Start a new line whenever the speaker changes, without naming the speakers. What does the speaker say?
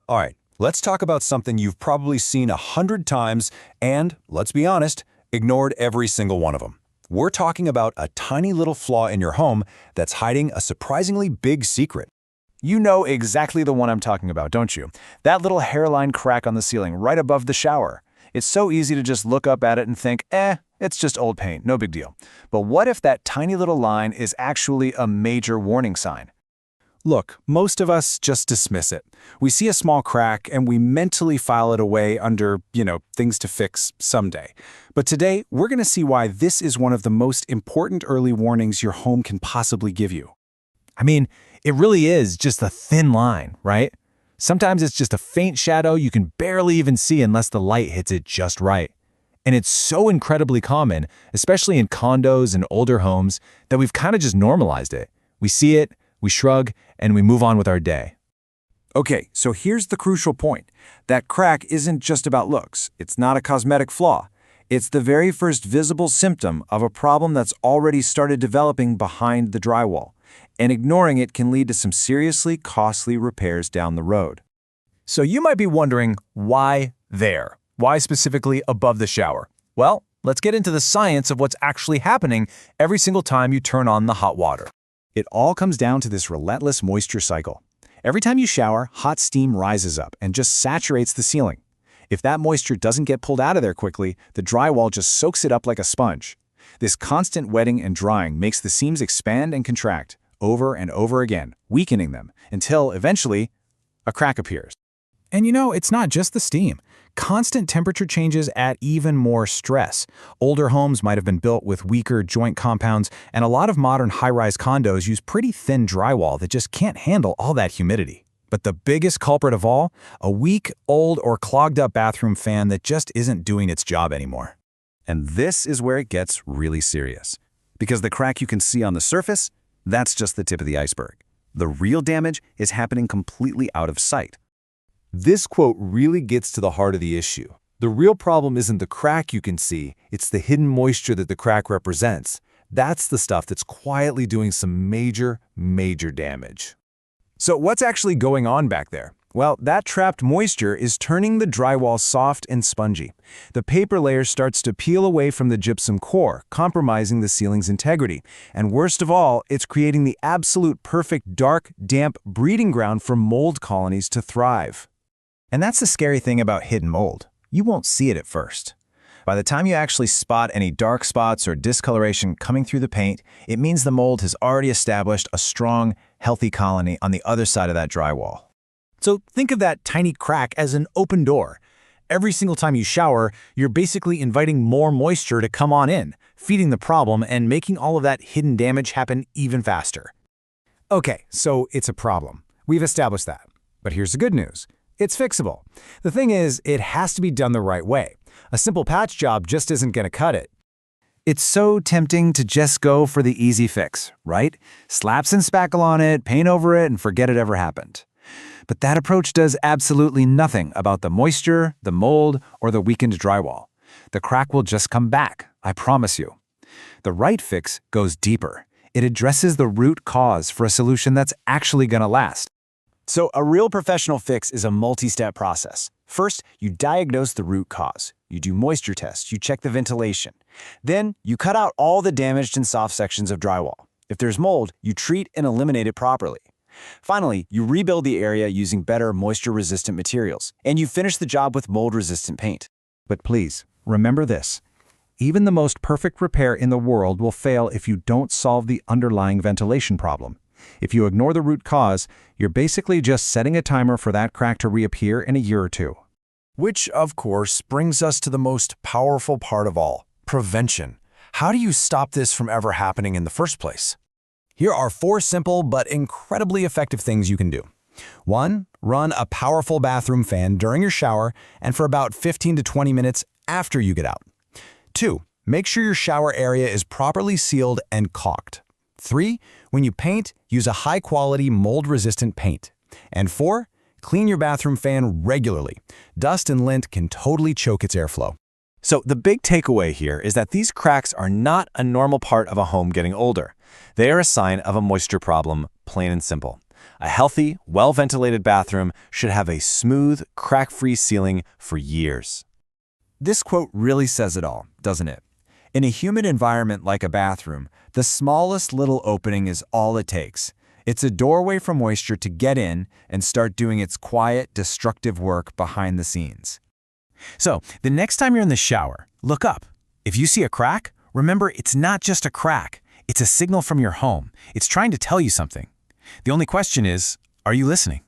All right, let's talk about something you've probably seen 100 times and, let's be honest, ignored every single one of them. We're talking about a tiny little flaw in your home that's hiding a surprisingly big secret.
You know exactly the one I'm talking about, don't you? That little hairline crack on the ceiling right above the shower. It's so easy to just look up at it and think, it's just old paint, no big deal. But what if that tiny little line is actually a major warning sign?
Look, most of us just dismiss it. We see a small crack and we mentally file it away under, things to fix someday. But today, we're going to see why this is one of the most important early warnings your home can possibly give you.
I mean, it really is just a thin line, right? Sometimes it's just a faint shadow you can barely even see unless the light hits it just right. And it's so incredibly common, especially in condos and older homes, that we've kind of just normalized it. We see it, we shrug, and we move on with our day.
Okay, so here's the crucial point. That crack isn't just about looks. It's not a cosmetic flaw. It's the very first visible symptom of a problem that's already started developing behind the drywall. And ignoring it can lead to some seriously costly repairs down the road.
So you might be wondering, why there? Why specifically above the shower? Well, let's get into the science of what's actually happening every single time you turn on the hot water.
It all comes down to this relentless moisture cycle. Every time you shower, hot steam rises up and just saturates the ceiling. If that moisture doesn't get pulled out of there quickly, the drywall just soaks it up like a sponge. This constant wetting and drying makes the seams expand and contract over and over again, weakening them, until eventually a crack appears.
And it's not just the steam. Constant temperature changes add even more stress. Older homes might have been built with weaker joint compounds, and a lot of modern high-rise condos use pretty thin drywall that just can't handle all that humidity. But the biggest culprit of all, a weak, old, or clogged-up bathroom fan that just isn't doing its job anymore.
And this is where it gets really serious. Because the crack you can see on the surface, that's just the tip of the iceberg. The real damage is happening completely out of sight.
This quote really gets to the heart of the issue. The real problem isn't the crack you can see, it's the hidden moisture that the crack represents. That's the stuff that's quietly doing some major, major damage.
So what's actually going on back there? Well, that trapped moisture is turning the drywall soft and spongy. The paper layer starts to peel away from the gypsum core, compromising the ceiling's integrity. And worst of all, it's creating the absolute perfect dark, damp breeding ground for mold colonies to thrive.
And that's the scary thing about hidden mold. You won't see it at first. By the time you actually spot any dark spots or discoloration coming through the paint, it means the mold has already established a strong, healthy colony on the other side of that drywall. So think of that tiny crack as an open door. Every single time you shower, you're basically inviting more moisture to come on in, feeding the problem and making all of that hidden damage happen even faster.
Okay, so it's a problem. We've established that. But here's the good news. It's fixable. The thing is, it has to be done the right way. A simple patch job just isn't going to cut it.
It's so tempting to just go for the easy fix, right? Slap some spackle on it, paint over it, and forget it ever happened. But that approach does absolutely nothing about the moisture, the mold, or the weakened drywall. The crack will just come back, I promise you. The right fix goes deeper. It addresses the root cause for a solution that's actually going to last.
So a real professional fix is a multi-step process. First, you diagnose the root cause. You do moisture tests, you check the ventilation. Then, you cut out all the damaged and soft sections of drywall. If there's mold, you treat and eliminate it properly. Finally, you rebuild the area using better moisture-resistant materials, and you finish the job with mold-resistant paint.
But please, remember this. Even the most perfect repair in the world will fail if you don't solve the underlying ventilation problem. If you ignore the root cause, you're basically just setting a timer for that crack to reappear in a year or two.
Which, of course, brings us to the most powerful part of all, prevention. How do you stop this from ever happening in the first place? Here are 4 simple but incredibly effective things you can do. 1. Run a powerful bathroom fan during your shower and for about 15 to 20 minutes after you get out. 2. Make sure your shower area is properly sealed and caulked. 3. When you paint, use a high-quality mold-resistant paint. And 4. Clean your bathroom fan regularly. Dust and lint can totally choke its airflow.
So the big takeaway here is that these cracks are not a normal part of a home getting older. They are a sign of a moisture problem, plain and simple.
A healthy, well-ventilated bathroom should have a smooth, crack-free ceiling for years.
This quote really says it all, doesn't it? In a humid environment like a bathroom, the smallest little opening is all it takes. It's a doorway for moisture to get in and start doing its quiet, destructive work behind the scenes.
So, the next time you're in the shower, look up. If you see a crack, remember it's not just a crack. It's a signal from your home. It's trying to tell you something. The only question is, are you listening?